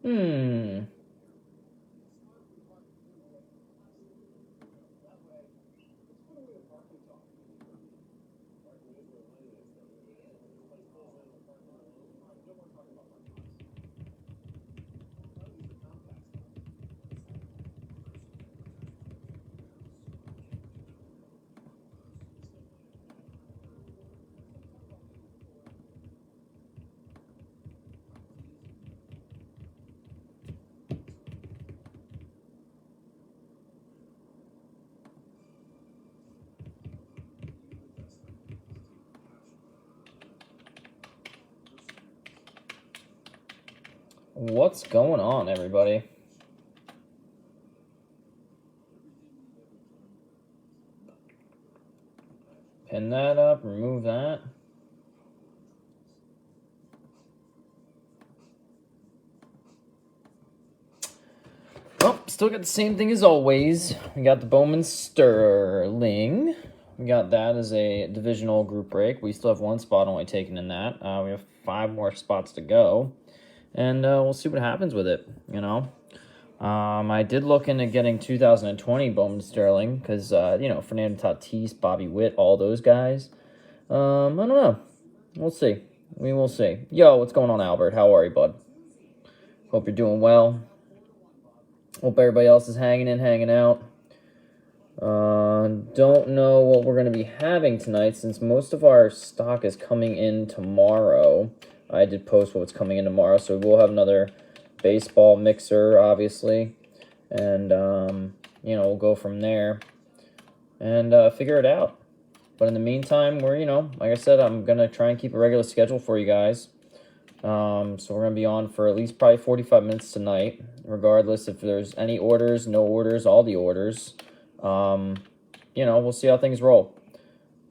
Hmm. What's going on, everybody? Pin that up, remove that. Well, still got the same thing as always. We got the Bowman Sterling. We got that as a divisional group break. We still have one spot only taken in that. We have 5 more spots to go. And we'll see what happens with it, you know. I did look into getting 2020 Bowman Sterling because, Fernando Tatis, Bobby Witt, all those guys. I don't know. We'll see. We will see. Yo, what's going on, Albert? How are you, bud? Hope you're doing well. Hope everybody else is hanging in, hanging out. Don't know what we're going to be having tonight since most of our stock is coming in tomorrow. I did post what's coming in tomorrow, so we'll have another baseball mixer, obviously. And, we'll go from there and figure it out. But in the meantime, we're, like I said, I'm going to try and keep a regular schedule for you guys. So we're going to be on for at least probably 45 minutes tonight, regardless if there's any orders, no orders, all the orders. We'll see how things roll.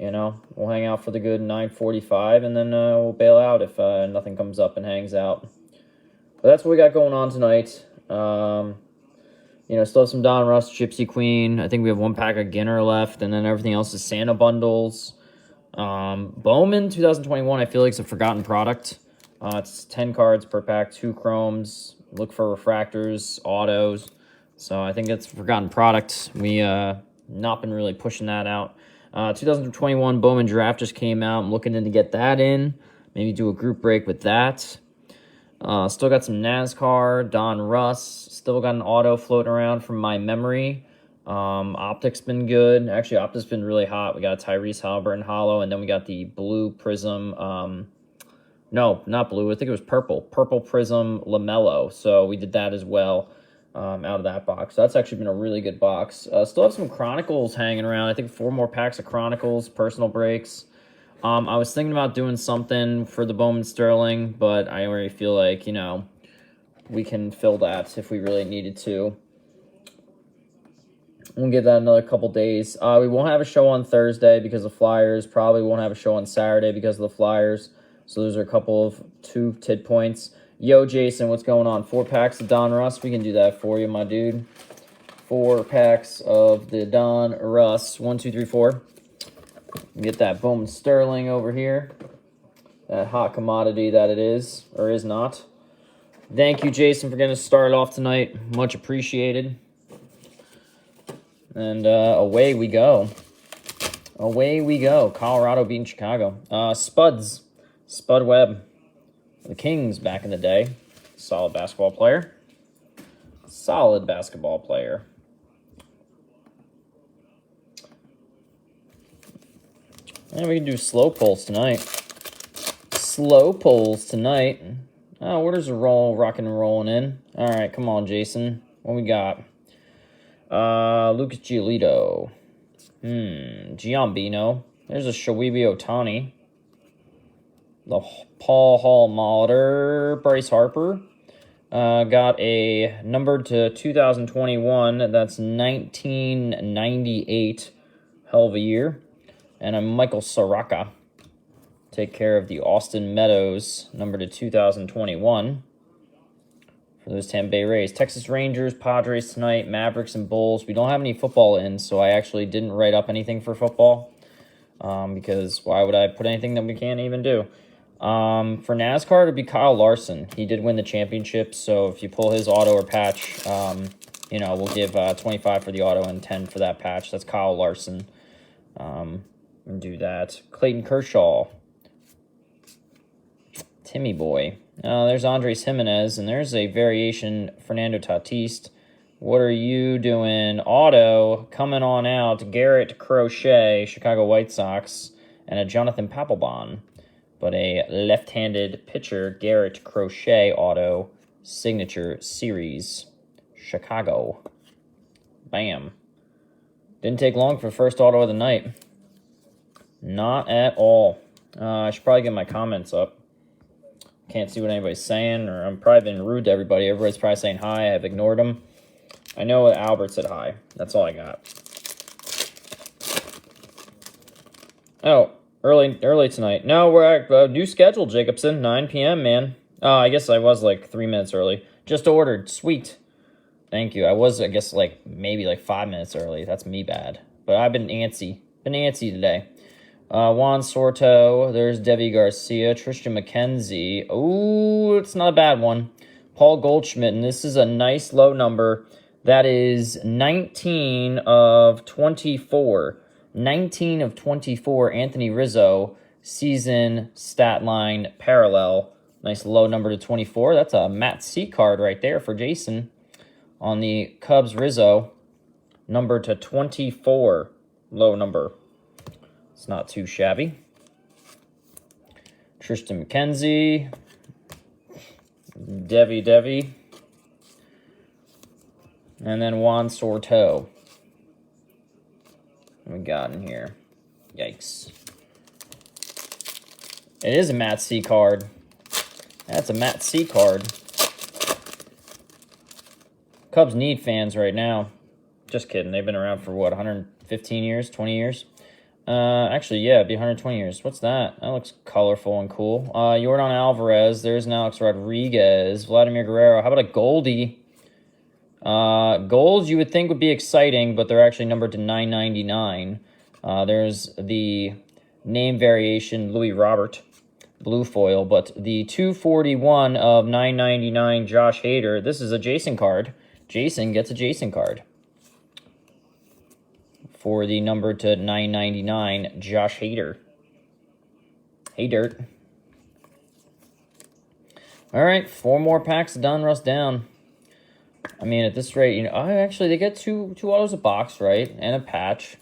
We'll hang out for the good 9:45, and then we'll bail out if nothing comes up and hangs out. But that's what we got going on tonight. Still have some Donruss, Gypsy Queen. I think we have 1 pack of Ginner left, and then everything else is Santa bundles. Bowman 2021, I feel like it's a forgotten product. It's 10 cards per pack, 2 chromes. Look for refractors, autos. So I think it's a forgotten product. We not been really pushing that out. 2021 Bowman draft just came out. I'm looking to get that in. Maybe do a group break with that. Still got some NASCAR, Donruss. Still got an auto floating around from my memory. Optic's been good. Actually, Optic's been really hot. We got a Tyrese Halliburton hollow, and then we got the blue Prizm. No, not blue. I think it was purple. Purple Prizm LaMelo. So we did that as well out of that box. So that's actually been a really good box. Still have some Chronicles hanging around. I think 4 more packs of Chronicles, personal breaks. I was thinking about doing something for the Bowman Sterling, but I already feel like, we can fill that if we really needed to. We'll give that another couple days. We won't have a show on Thursday because of Flyers. Probably won't have a show on Saturday because of the Flyers. So those are a couple of 2 tid points. Yo, Jason, what's going on? 4 packs of Donruss. We can do that for you, my dude. 4 packs of the Donruss. 1, 2, 3, 4. Get that Bowman Sterling over here. That hot commodity that it is, or is not. Thank you, Jason, for getting us started off tonight. Much appreciated. And away we go. Away we go. Colorado beating Chicago. Spuds. Spud Webb. The Kings back in the day. Solid basketball player. Solid basketball player. And we can do slow pulls tonight. Slow pulls tonight. Oh, orders are rocking and rolling in. All right, come on, Jason. What we got? Lucas Giolito. Giambino. There's a Shohei Ohtani. The Paul Hall Molitor. Bryce Harper. Got a numbered to 2021. That's 1998. Hell of a year. And a Michael Soraka. Take care of the Austin Meadows, numbered to 2021. For those Tampa Bay Rays. Texas Rangers, Padres tonight, Mavericks and Bulls. We don't have any football in, so I actually didn't write up anything for football. Because why would I put anything that we can't even do? For NASCAR, it'd be Kyle Larson. He did win the championship, so if you pull his auto or patch, you know, we'll give 25 for the auto and 10 for that patch. That's Kyle Larson. And do that. Clayton Kershaw. Timmy Boy. There's Andres Jimenez, and there's a variation Fernando Tatis. What are you doing? Auto coming on out. Garrett Crochet, Chicago White Sox, and a Jonathan Papelbon. But a left-handed pitcher, Garrett Crochet auto, signature series, Chicago. Bam. Didn't take long for the first auto of the night. Not at all. I should probably get my comments up. Can't see what anybody's saying, or I'm probably being rude to everybody. Everybody's probably saying hi. I've ignored them. I know that Albert said hi. That's all I got. Oh, early tonight. No, we're at new schedule, Jacobson. 9 p.m., man. I guess I was like 3 minutes early. Just ordered. Sweet. Thank you. I was, I guess, like maybe like 5 minutes early. That's me bad. But I've been antsy. Been antsy today. Juan Soto. There's Devi Garcia. Tristan McKenzie. Ooh, it's not a bad one. Paul Goldschmidt. And this is a nice low number. That is 19 of 24. 19 of 24. Anthony Rizzo. Season stat line parallel. Nice low number to 24. That's a Matt C card right there for Jason. On the Cubs Rizzo. Number to 24. Low number. It's not too shabby. Tristan McKenzie. Devi. And then Juan Soto. What we got in here? Yikes. It is a Matt C card. That's a Matt C card. Cubs need fans right now. Just kidding. They've been around for, what, 115 years? 20 years? Actually, yeah, it'd be 120 years. What's that? That looks colorful and cool. Yordan Alvarez. There's an Alex Rodriguez. Vladimir Guerrero. How about a Goldie? Golds you would think would be exciting, but they're actually numbered to 999. There's the name variation, Louis Robert. Blue foil, but the 241 of 999 Josh Hader. This is a Jason card. Jason gets a Jason card. For the number to 999, Josh Hader. Hey, Dirt. All right, 4 more packs of Donruss down. I mean, at this rate, you know, actually, they get two autos a box, right? And a patch.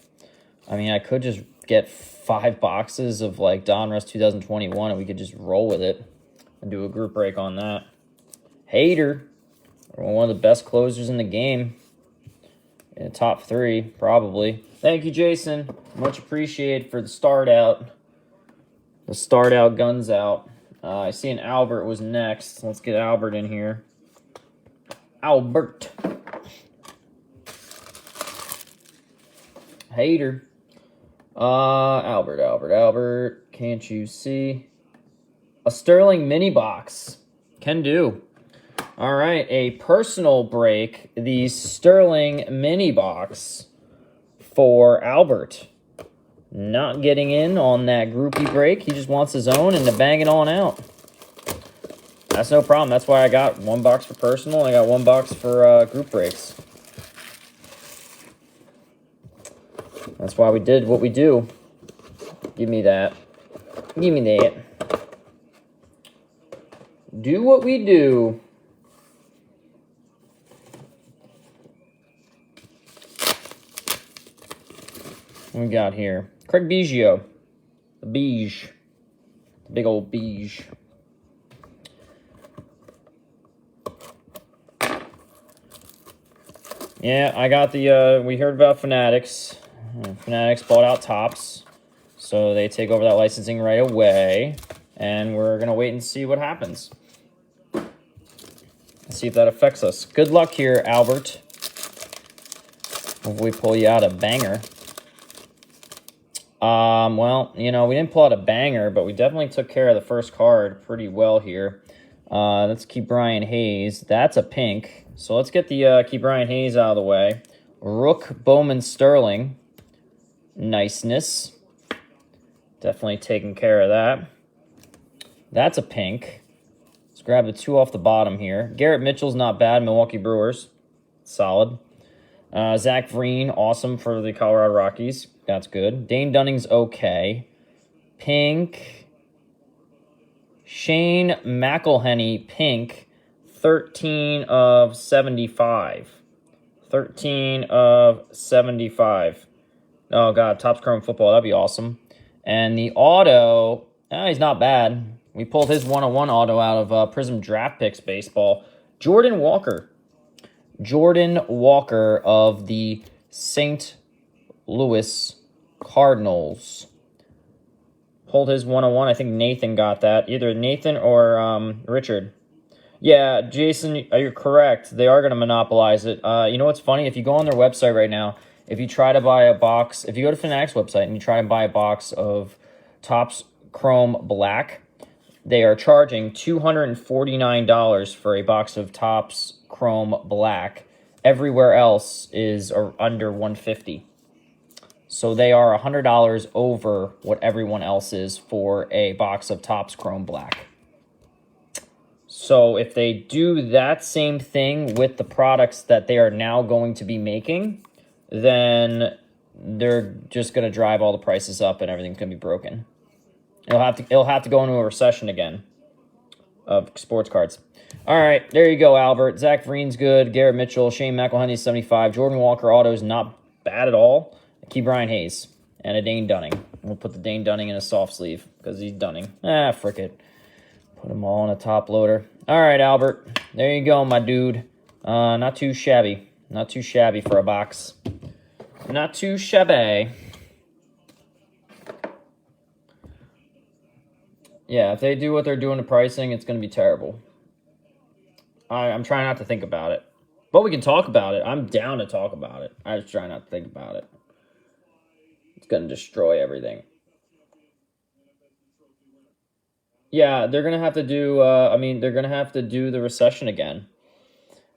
I mean, I could just get 5 boxes of, like, Donruss 2021, and we could just roll with it and do a group break on that. Hader. One of the best closers in the game. In the top 3, probably. Thank you, Jason. Much appreciated for the start out. The start out, guns out. I see an Albert was next. Let's get Albert in here. Albert. Hater. Albert. Can't you see? A Sterling mini box. Can do. All right, a personal break. The Sterling mini box for Albert. Not getting in on that groupie break. He just wants his own and to bang it on out. That's no problem. That's why I got 1 box for personal. I got 1 box for group breaks. That's why we did what we do. Give me that. Give me that. Do what we do. What we got here? Craig Biggio. The beige. The big old beige. Yeah, I got the, we heard about Fanatics. Fanatics bought out Topps. So they take over that licensing right away. And we're going to wait and see what happens. See if that affects us. Good luck here, Albert. Hopefully pull you out a banger. Well, you know, we didn't pull out a banger, but we definitely took care of the first card pretty well here. Let's keep Brian Hayes. That's a pink. So let's get the keep Brian Hayes out of the way. Rook Bowman Sterling. Niceness. Definitely taking care of that. That's a pink. Let's grab the 2 off the bottom here. Garrett Mitchell's not bad. Milwaukee Brewers. Solid. Zach Vreen, awesome for the Colorado Rockies. That's good. Dane Dunning's okay. Pink. Shane McElhenney, pink. 13 of 75. 13 of 75. Oh, God. Topps Chrome Football. That'd be awesome. And the auto, he's not bad. We pulled his 101 auto out of Prizm Draft Picks Baseball. Jordan Walker. Jordan Walker of the St. Louis Cardinals. Pulled his 101. I think Nathan got that. Either Nathan or Richard. Yeah, Jason, you're correct. They are going to monopolize it. You know what's funny? If you go on their website right now, if you try to buy a box, if you go to Fanatics website and you try to buy a box of Topps Chrome Black, they are charging $249 for a box of Topps Chrome Black. Everywhere else is under $150. So they are $100 over what everyone else is for a box of Topps Chrome Black. So if they do that same thing with the products that they are now going to be making, then they're just going to drive all the prices up and everything's going to be broken. It'll have to go into a recession again of sports cards. All right, there you go, Albert. Zach Vreen's good. Garrett Mitchell, Shane McElhenney, 75. Jordan Walker auto's not bad at all. Keep Brian Hayes and a Dane Dunning. We'll put the Dane Dunning in a soft sleeve because he's Dunning. Frick it. Put them all in a top loader. All right, Albert. There you go, my dude. Not too shabby. Not too shabby for a box. Not too shabby. Yeah, if they do what they're doing to pricing, it's going to be terrible. I'm trying not to think about it. But we can talk about it. I'm down to talk about it. I just try not to think about it. It's going to destroy everything. Yeah, they're going to have to do, they're going to have to do the recession again,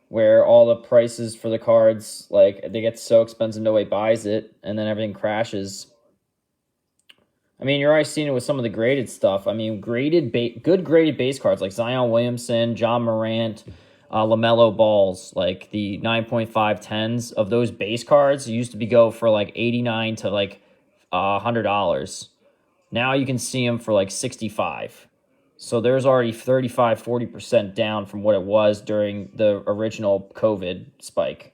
where all the prices for the cards, like, they get so expensive nobody buys it, and then everything crashes. I mean, you're already seeing it with some of the graded stuff. I mean, good graded base cards like Zion Williamson, John Morant, LaMelo Balls, like the 9.5 10s of those base cards used to go for like $89 to like $100. Now you can see them for like $65. So there's already 35-40% down from what it was during the original COVID spike.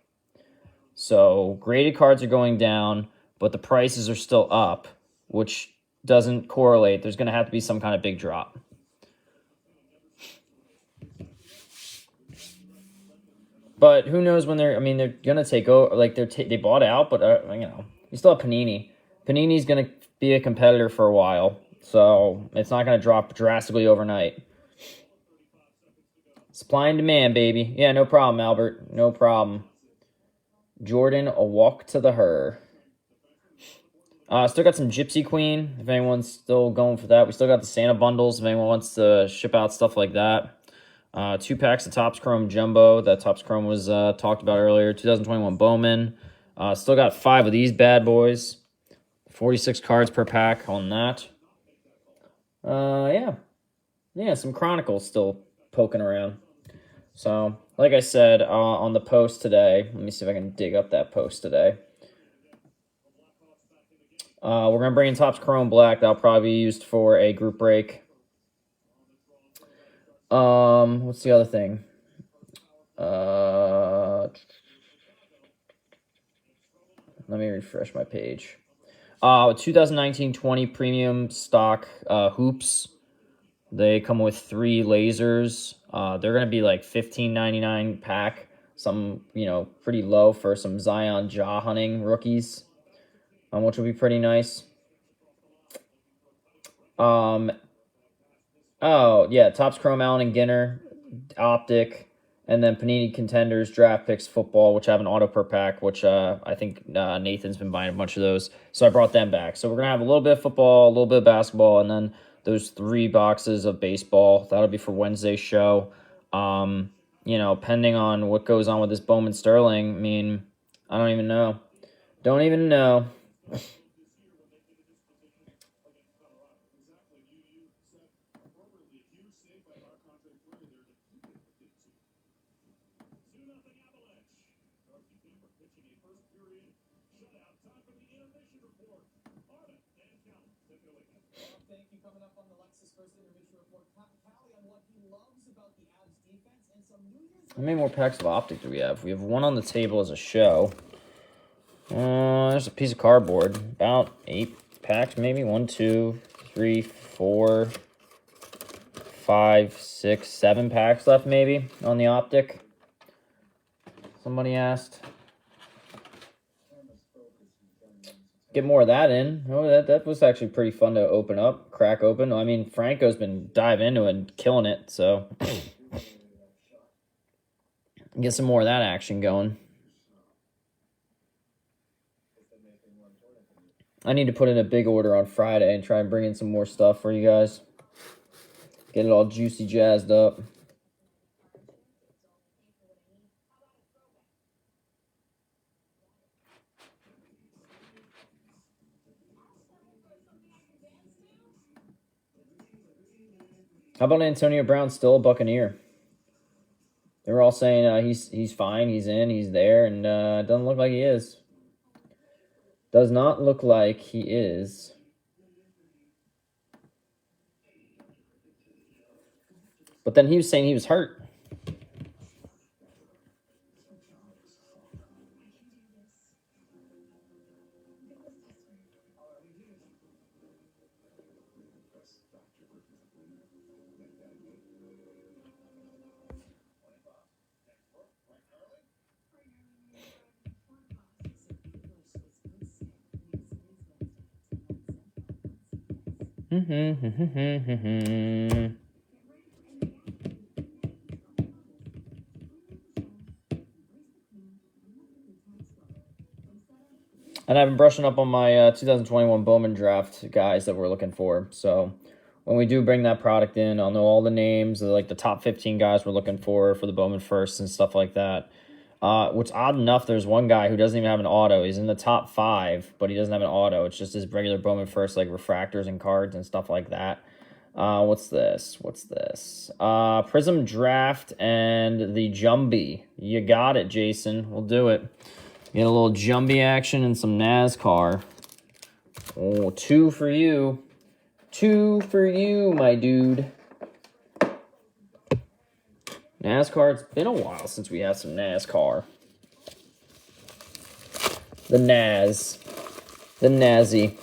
So graded cards are going down, but the prices are still up, which doesn't correlate. There's going to have to be some kind of big drop. But who knows when they're going to take over. Like, they bought out, but, you still have Panini. Panini's going to be a competitor for a while, so it's not going to drop drastically overnight. Supply and demand, baby. Yeah, no problem, Albert. No problem. Jordan, a walk to the her. Still got some Gypsy Queen, if anyone's still going for that. We still got the Santa bundles, if anyone wants to ship out stuff like that. 2 packs of Topps Chrome Jumbo that Topps Chrome was talked about earlier. 2021 Bowman. Still got 5 of these bad boys. 46 cards per pack on that. Yeah, some Chronicles still poking around. So, like I said, on the post today, let me see if I can dig up that post today. We're going to bring in Topps Chrome Black. That'll probably be used for a group break. What's the other thing? Let me refresh my page. 2019-20 premium stock hoops. They come with 3 lasers. They're going to be like $15.99 pack. Some, pretty low for some Zion jaw hunting rookies. Which will be pretty nice. Topps Chrome Allen and Ginner, Optic, and then Panini Contenders, Draft Picks, Football, which have an auto per pack, which I think Nathan's been buying a bunch of those, so I brought them back. So we're going to have a little bit of football, a little bit of basketball, and then those 3 boxes of baseball. That'll be for Wednesday's show. Pending on what goes on with this Bowman Sterling, I don't even know. Don't even know. How many more packs of Optic do we have? We have one on the table as a show. There's a piece of cardboard. About 8 packs, maybe. 1, 2, 3, 4, 5, 6, 7 packs left, maybe, on the Optic. Somebody asked. Get more of that in. Oh, that was actually pretty fun to open up, crack open. I mean, Franco's been diving into it and killing it, so get some more of that action going. I need to put in a big order on Friday and try and bring in some more stuff for you guys. Get it all juicy jazzed up. How about Antonio Brown, still a Buccaneer? They were all saying he's fine, he's in, he's there, and it doesn't look like he is. Does not look like he is. But then he was saying he was hurt. And I've been brushing up on my 2021 Bowman draft guys that we're looking for. So when we do bring that product in, I'll know all the names, like the top 15 guys we're looking for the Bowman first and stuff like that. Which, odd enough, there's one guy who doesn't even have an auto. He's in the top 5, but he doesn't have an auto. It's just his regular Bowman first, like refractors and cards and stuff like that. What's this? Prizm draft and the Jumbie. You got it, Jason. We'll do it. Get a little Jumbie action and some Nascar. Oh, 2 for you. 2 for you, my dude. NASCAR, it's been a while since we had some NASCAR. The Naz. The Nazi.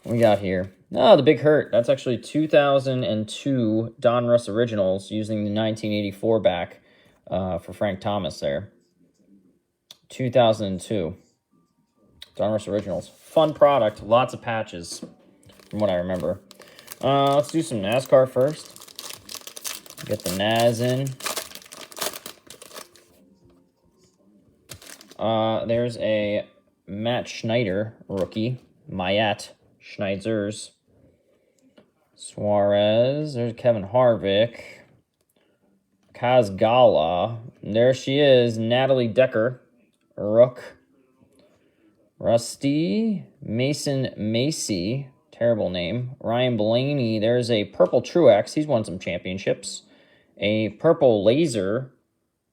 What we got here? Oh, the Big Hurt. That's actually 2002 Donruss Originals using the 1984 back for Frank Thomas there. 2002. Donruss Originals. Fun product. Lots of patches from what I remember. Let's do some NASCAR first. Get the Naz in. There's a Matt Schneider rookie. Mayat Schneiders. Suarez. There's Kevin Harvick. Kazgala. There she is. Natalie Decker. Rook. Rusty. Mason Macy. Terrible name. Ryan Blaney. There's a purple Truex. He's won some championships. A purple laser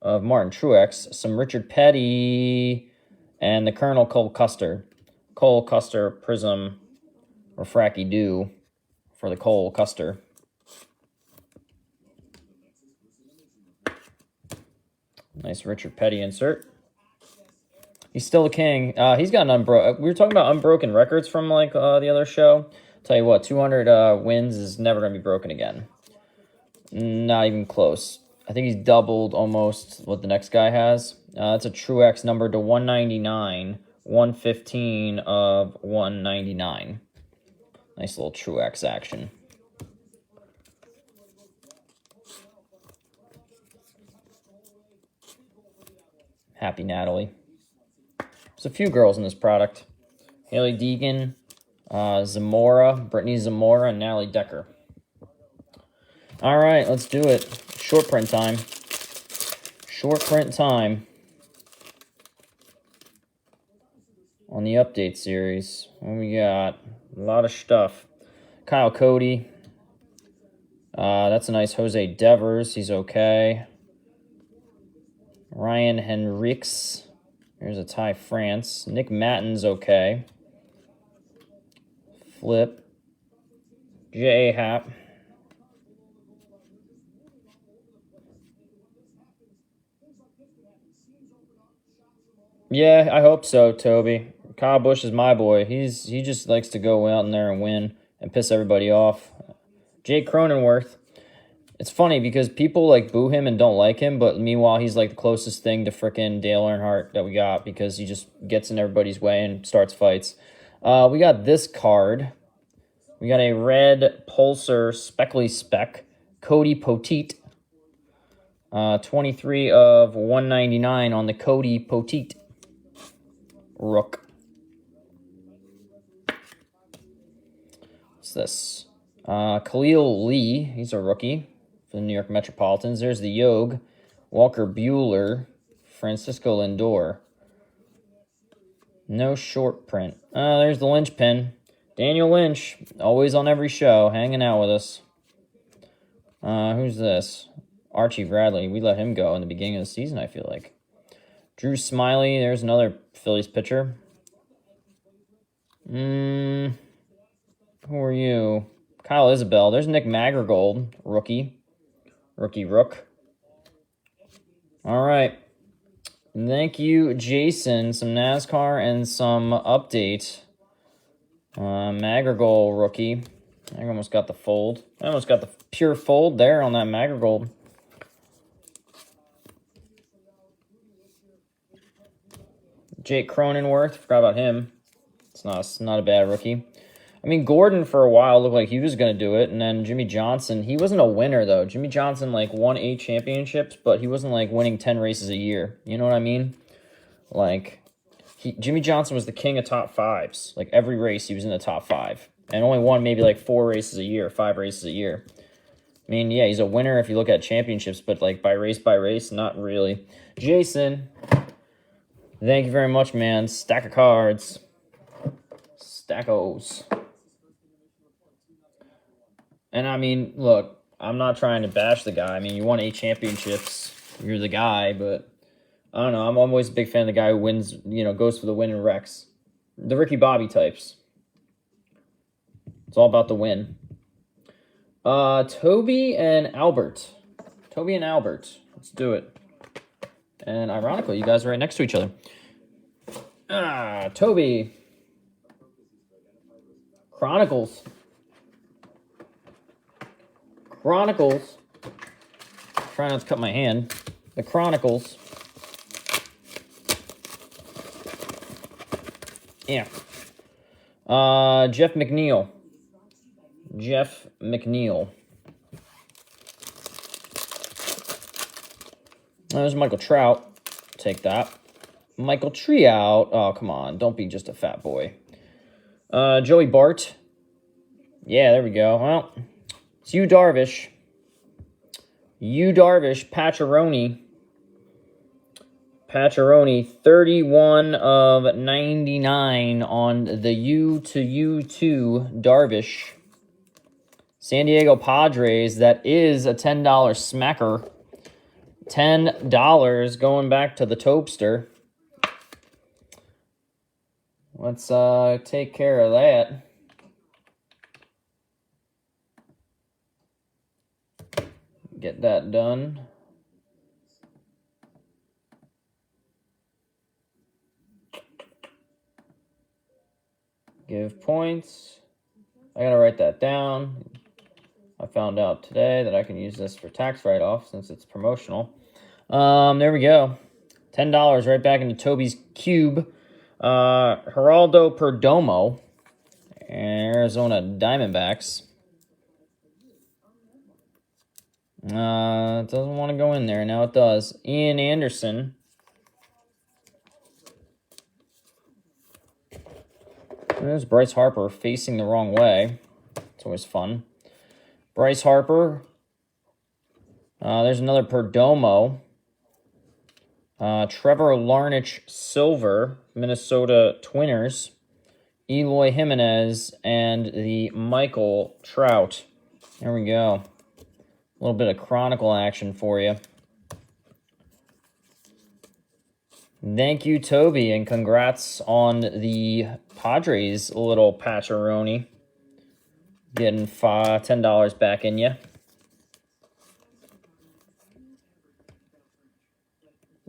of Martin Truex. Some Richard Petty. And the Colonel Cole Custer. Cole Custer Prizm Refracty Do for the Cole Custer. Nice Richard Petty insert. He's still the king. He's got an unbroken. We were talking about unbroken records from like the other show. Tell you what, 200 wins is never going to be broken again. Not even close. I think he's doubled almost what the next guy has. That's a Truex number to 199. 115 of 199. Nice little Truex action. Happy Natalie. There's a few girls in this product. Haley Deegan, Zamora, Brittany Zamora, and Natalie Decker. All right, let's do it. Short print time. Short print time. On the update series, what we got? A lot of stuff. Kyle Cody. That's a nice Jose Devers. He's okay. Ryan Henriques. Here's a Ty France. Nick Mattin's okay. Flip. J.A. Happ. Yeah, I hope so, Toby. Kyle Busch is my boy. He just likes to go out in there and win and piss everybody off. Jake Cronenworth. It's funny because people like boo him and don't like him, but meanwhile he's like the closest thing to frickin' Dale Earnhardt that we got because he just gets in everybody's way and starts fights. We got this card. We got a red Pulsar Speckly Spec, Cody Poteet. 23 of 199 on the Cody Poteet. Rook. What's this? Khalil Lee. He's a rookie for the New York Metropolitans. There's the Yog. Walker Buehler. Francisco Lindor. No short print. There's the linchpin. Daniel Lynch. Always on every show. Hanging out with us. Who's this? Archie Bradley. We let him go in the beginning of the season, I feel like. Drew Smiley. There's another Phillies pitcher. Who are you? Kyle Isabel. There's Nick Magrigold. Rookie. Rookie Rook. All right. Thank you, Jason. Some NASCAR and some update. Magrigold rookie. I almost got the fold. I almost got the pure fold there on that Magrigold. Jake Cronenworth. Forgot about him. It's not a bad rookie. I mean, Gordon for a while looked like he was going to do it, and then Jimmy Johnson, he wasn't a winner, though. Jimmy Johnson, like, won 8 championships, but he wasn't, like, winning 10 races a year. You know what I mean? Like, Jimmy Johnson was the king of top fives. Like, every race he was in the top 5, and only won maybe, like, 4 races a year, 5 races a year. I mean, yeah, he's a winner if you look at championships, but, like, by race, not really. Jason, thank you very much, man. Stack of cards. Stackos. And, I mean, look, I'm not trying to bash the guy. I mean, you won 8 championships. You're the guy, but I don't know. I'm always a big fan of the guy who wins, you know, goes for the win and wrecks. The Ricky Bobby types. It's all about the win. Toby and Albert. Toby and Albert. Let's do it. And ironically, you guys are right next to each other. Toby. Chronicles. Try not to cut my hand. The Chronicles. Yeah. Jeff McNeil. There's Michael Trout. Take that. Michael Trout. Oh, come on. Don't be just a fat boy. Joey Bart. Yeah, there we go. Well, it's Yu Darvish. Pacharoni. 31 of 99 on the U2 Darvish. San Diego Padres, that is a $10 smacker. $10 going back to the Topester. Let's take care of that. Get that done. Give points. I gotta write that down. I found out today that I can use this for tax write-off since it's promotional. There we go. $10 right back into Toby's cube. Geraldo Perdomo. Arizona Diamondbacks. It doesn't want to go in there. Now it does. Ian Anderson. There's Bryce Harper facing the wrong way. It's always fun. Bryce Harper. There's another Perdomo. Trevor Larnach Silver, Minnesota Twiners. Eloy Jimenez and the Michael Trout. There we go. A little bit of Chronicle action for you. Thank you, Toby, and congrats on the Padres little patcheroni. Getting $10 back in you.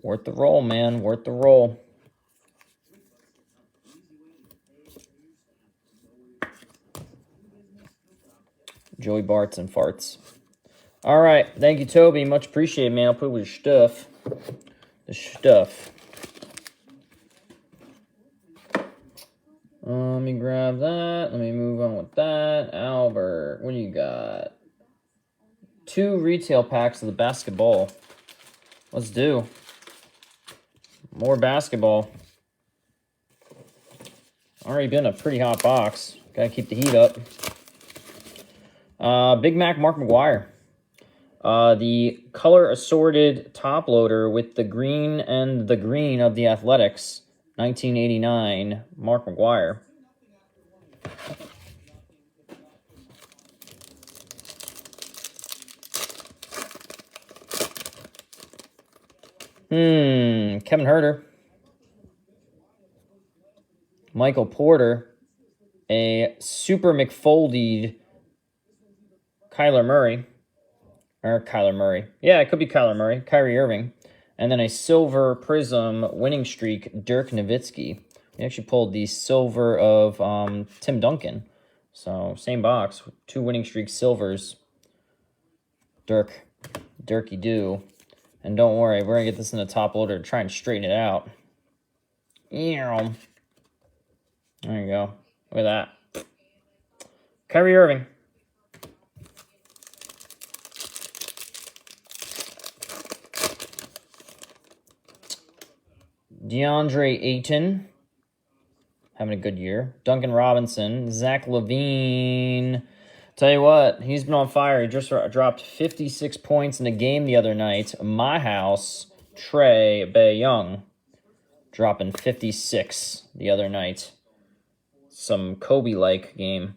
Worth the roll, man. Worth the roll. Joey Barts and farts. All right. Thank you, Toby. Much appreciated, man. I'll put it with your stuff. The stuff. Let me grab that. Let me move on with that. Albert, what do you got? 2 retail packs of the basketball. Let's do more basketball. Already been a pretty hot box. Gotta keep the heat up. Big Mac Mark McGwire. The color assorted top loader with the green and the green of the Athletics. 1989, Mark McGwire. Kevin Herter. Michael Porter. A super McFoldied Kyler Murray. Or Kyler Murray. Yeah, it could be Kyler Murray. Kyrie Irving. And then a silver Prizm winning streak, Dirk Nowitzki. We actually pulled the silver of Tim Duncan. So, same box. 2 winning streak silvers. Dirky do. And don't worry, we're going to get this in the top loader to try and straighten it out. There you go. Look at that. Kyrie Irving. DeAndre Ayton, having a good year. Duncan Robinson. Zach LaVine. Tell you what, he's been on fire. He just dropped 56 points in a game the other night. My house, Trey Bay Young, dropping 56 the other night. Some Kobe-like game.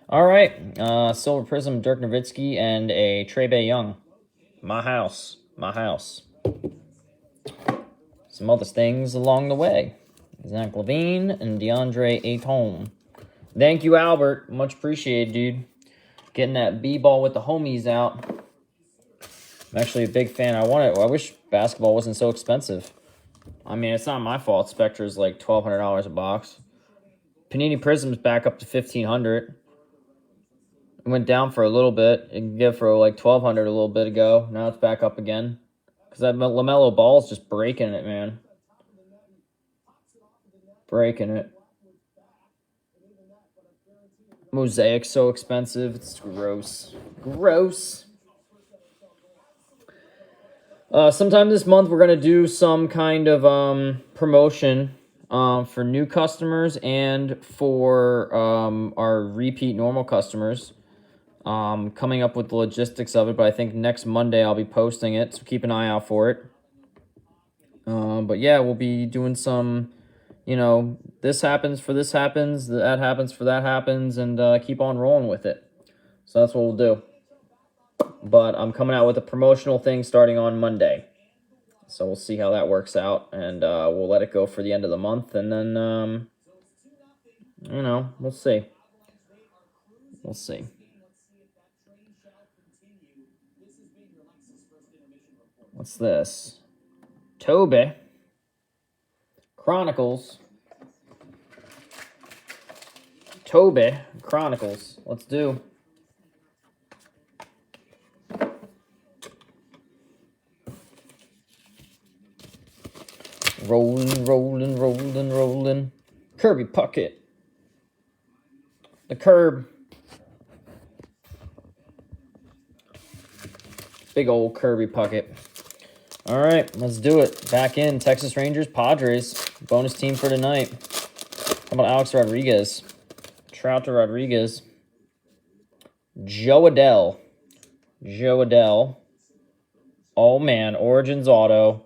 All right, Silver Prizm, Dirk Nowitzki, and a Trey Bay Young. My house. Some other things along the way. Zach LaVine and DeAndre Ayton. Thank you, Albert. Much appreciated, dude. Getting that B-ball with the homies out. I'm actually a big fan. I wish basketball wasn't so expensive. I mean, it's not my fault. Spectre's like $1,200 a box. Panini Prizm's back up to $1,500. It went down for a little bit. It can get for like $1,200 a little bit ago. Now it's back up again. Because that LaMelo Ball's just breaking it, man. Breaking it. Mosaic's so expensive. It's gross. Gross. Sometime this month, we're going to do some kind of promotion for new customers and for our repeat normal customers. Coming up with the logistics of it, but I think next Monday I'll be posting it, so keep an eye out for it. But yeah, we'll be doing some, this happens for this happens, that happens for that happens, and keep on rolling with it. So that's what we'll do. But I'm coming out with a promotional thing starting on Monday. So we'll see how that works out, and we'll let it go for the end of the month, and then, we'll see. We'll see. What's this? Toby. Chronicles. Toby. Chronicles. Let's do. Rolling. Kirby Puckett. The curb. Big old Kirby Puckett. All right, let's do it. Back in Texas Rangers, Padres. Bonus team for tonight. How about Alex Rodriguez? Trout to Rodriguez. Joe Adell. Oh, man. Origins auto.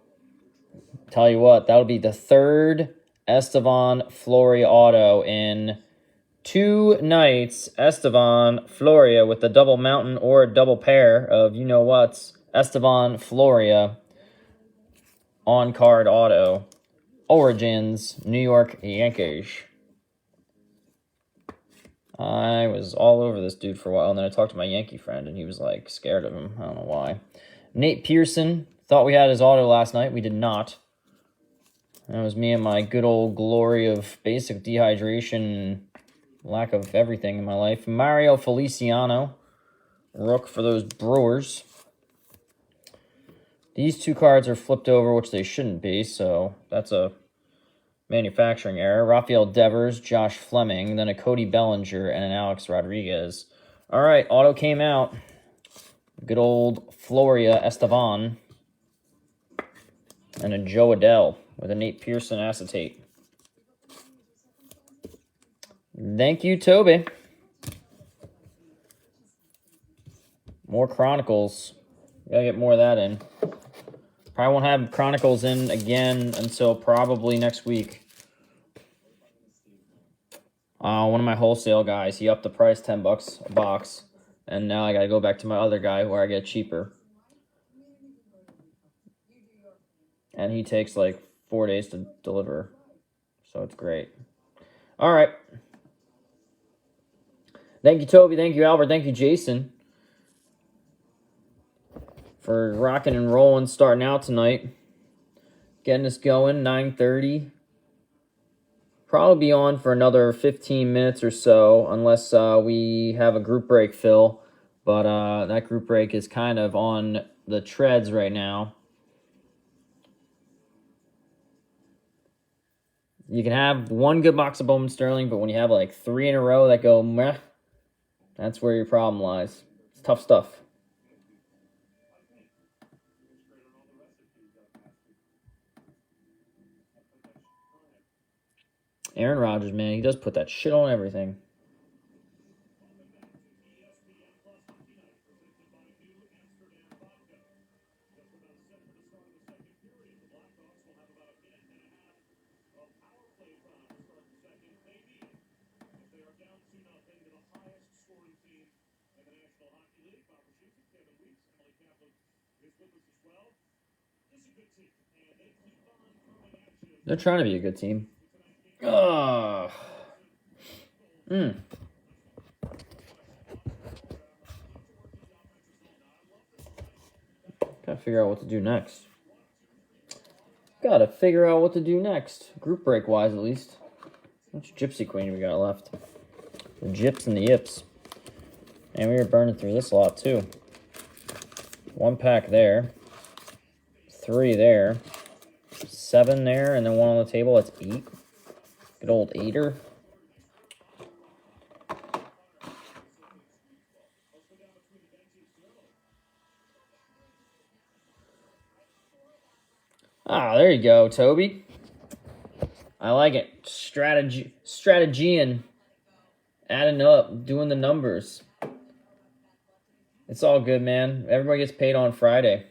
Tell you what, that'll be the 3rd Estevan Floria auto in 2 nights. Estevan Floria with the double mountain or a double pair of you-know-whats. Estevan Floria on-card auto. Origins, New York Yankees. I was all over this dude for a while, and then I talked to my Yankee friend, and he was, like, scared of him. I don't know why. Nate Pearson. Thought we had his auto last night. We did not. That was me and my good old glory of basic dehydration and lack of everything in my life. Mario Feliciano. Rook for those Brewers. These two cards are flipped over, which they shouldn't be, so that's a manufacturing error. Rafael Devers, Josh Fleming, then a Cody Bellinger, and an Alex Rodriguez. All right, auto came out. Good old Floria Estevan. And a Joe Adell with a Nate Pearson acetate. Thank you, Toby. More Chronicles. Gotta get more of that in. Probably won't have Chronicles in again until probably next week. One of my wholesale guys, he upped the price $10 a box. And now I gotta go back to my other guy where I get cheaper. And he takes like 4 days to deliver. So it's great. All right. Thank you, Toby. Thank you, Albert. Thank you, Jason, for rocking and rolling, starting out tonight. Getting us going, 9:30. Probably be on for another 15 minutes or so, unless we have a group break, Phil. But that group break is kind of on the treads right now. You can have one good box of Bowman Sterling, but when you have like 3 in a row that go meh, that's where your problem lies. It's tough stuff. Aaron Rodgers, man, he does put that shit on everything. They're trying to be a good team. Ugh. Gotta figure out what to do next. Group break wise, at least. How much Gypsy Queen we got left? The Gyps and the Yips. And we were burning through this lot too. 1 pack there. 3 there. 7 there, and then 1 on the table. That's 8. Good old 8er. Ah, there you go, Toby. I like it. Strategy, adding up, doing the numbers. It's all good, man. Everybody gets paid on Friday.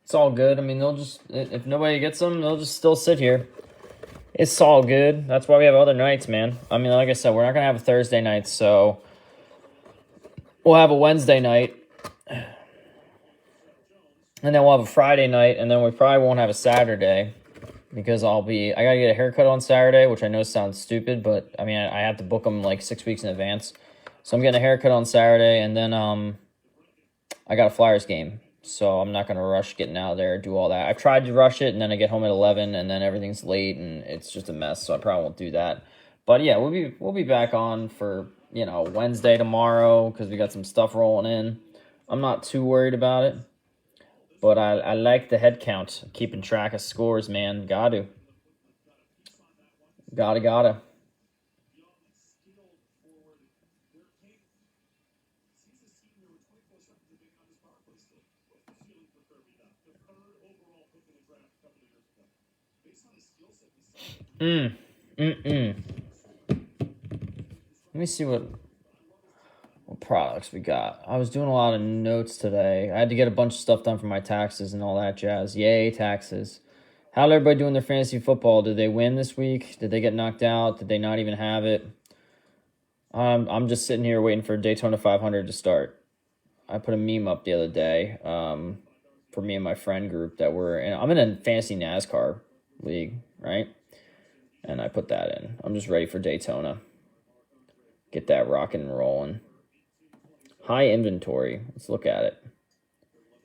It's all good. I mean, they'll just, if nobody gets them, they'll just still sit here. It's all good. That's why we have other nights, man. I mean, like I said, we're not going to have a Thursday night, so we'll have a Wednesday night. And then we'll have a Friday night, and then we probably won't have a Saturday because I got to get a haircut on Saturday, which I know sounds stupid, but I mean, I have to book them like 6 weeks in advance. So I'm getting a haircut on Saturday, and then I got a Flyers game. So I'm not going to rush getting out of there, do all that. I've tried to rush it, and then I get home at 11, and then everything's late, and it's just a mess, so I probably won't do that. But yeah, we'll be back on for, Wednesday tomorrow, because we got some stuff rolling in. I'm not too worried about it, but I like the head count, keeping track of scores, man. Gotta. Let me see what products we got. I was doing a lot of notes today. I had to get a bunch of stuff done for my taxes and all that jazz. Yay, taxes. How'd everybody do in their fantasy football? Did they win this week? Did they get knocked out? Did they not even have it? I'm just sitting here waiting for Daytona 500 to start. I put a meme up the other day for me and my friend group that were in. I'm in a fantasy NASCAR league, right? And I put that in. I'm just ready for Daytona. Get that rocking and rolling. High inventory. Let's look at it.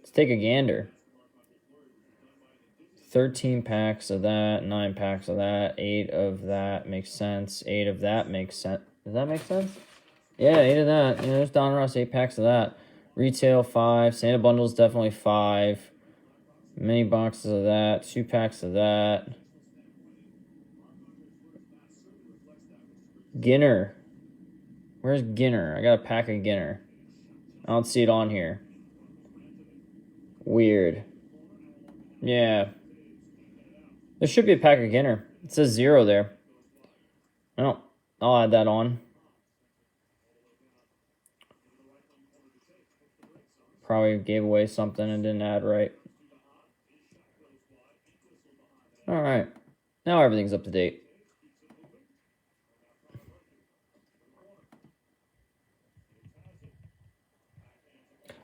Let's take a gander. 13 packs of that, 9 packs of that, 8 of that makes sense. 8 of that makes sense. Does that make sense? Yeah, 8 of that. Yeah, there's Donruss, 8 packs of that. Retail, 5. Santa bundles, definitely 5. Mini boxes of that. 2 packs of that. Ginner. Where's Ginner? I got a pack of Ginner. I don't see it on here. Weird. Yeah. There should be a pack of Ginner. It says 0 there. Oh, I'll add that on. Probably gave away something and didn't add right. All right. Now everything's up to date.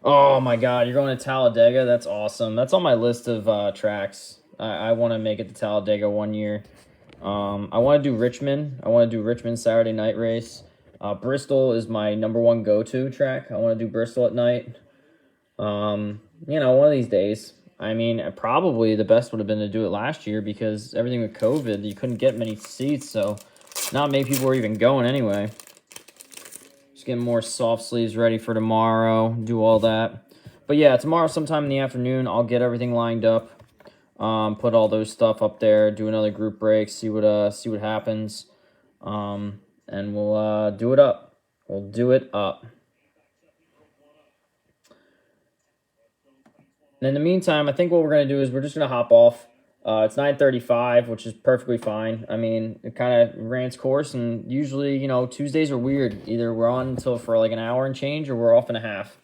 Oh my God, you're going to Talladega? That's awesome. That's on my list of tracks. I want to make it to Talladega one year. I want to do Richmond. I want to do Richmond Saturday night race. Bristol is my #1 go-to track. I want to do Bristol at night. You know, one of these days. I mean, probably the best would have been to do it last year because everything with COVID, you couldn't get many seats, so not many people were even going anyway. Just getting more soft sleeves ready for tomorrow, do all that. But yeah, tomorrow sometime in the afternoon, I'll get everything lined up. Put all those stuff up there, do another group break, see what happens. And we'll do it up. We'll do it up. And in the meantime, I think what we're going to do is we're just going to hop off. It's 9:35, which is perfectly fine. I mean, it kind of ran its course, and usually, you know, Tuesdays are weird. Either we're on until for like an hour and change, or we're off in a half.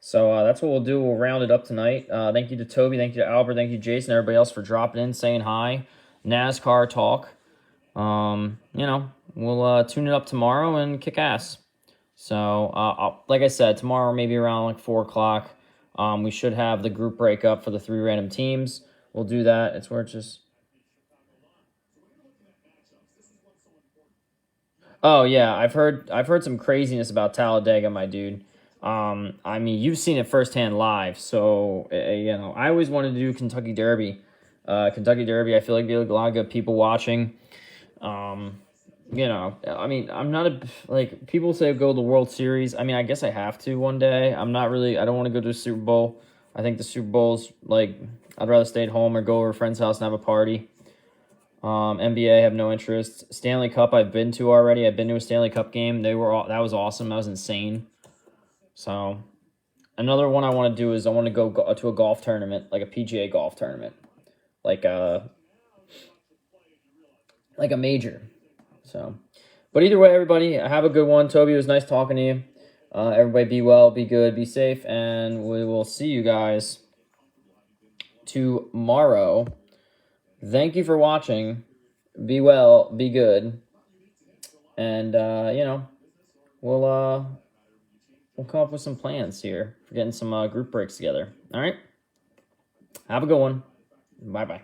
So that's what we'll do. We'll round it up tonight. Thank you to Toby. Thank you to Albert. Thank you, Jason, everybody else for dropping in, saying hi. NASCAR talk. You know, we'll tune it up tomorrow and kick ass. So, like I said, tomorrow maybe around like 4 o'clock. We should have the group breakup for the 3 random teams. We'll do that. It's where it's just... Oh, yeah. I've heard some craziness about Talladega, my dude. I mean, you've seen it firsthand live. So, you know, I always wanted to do Kentucky Derby. Kentucky Derby, I feel like there's a lot of good people watching. You know, I mean, I'm not a, like, people say go to the World Series. I mean, I guess I have to one day. I don't want to go to the Super Bowl. I think the Super Bowl's, like, I'd rather stay at home or go over a friend's house and have a party. NBA, I have no interest. Stanley Cup, I've been to already. I've been to a Stanley Cup game. That was awesome. That was insane. So, another one I want to do is I want to go to a golf tournament, like a PGA golf tournament. Like a major. So, but either way, everybody, have a good one. Toby, it was nice talking to you. Everybody be well, be good, be safe, and we will see you guys tomorrow. Thank you for watching. Be well, be good, and you know, we'll come up with some plans here for getting some group breaks together. All right, have a good one. Bye bye.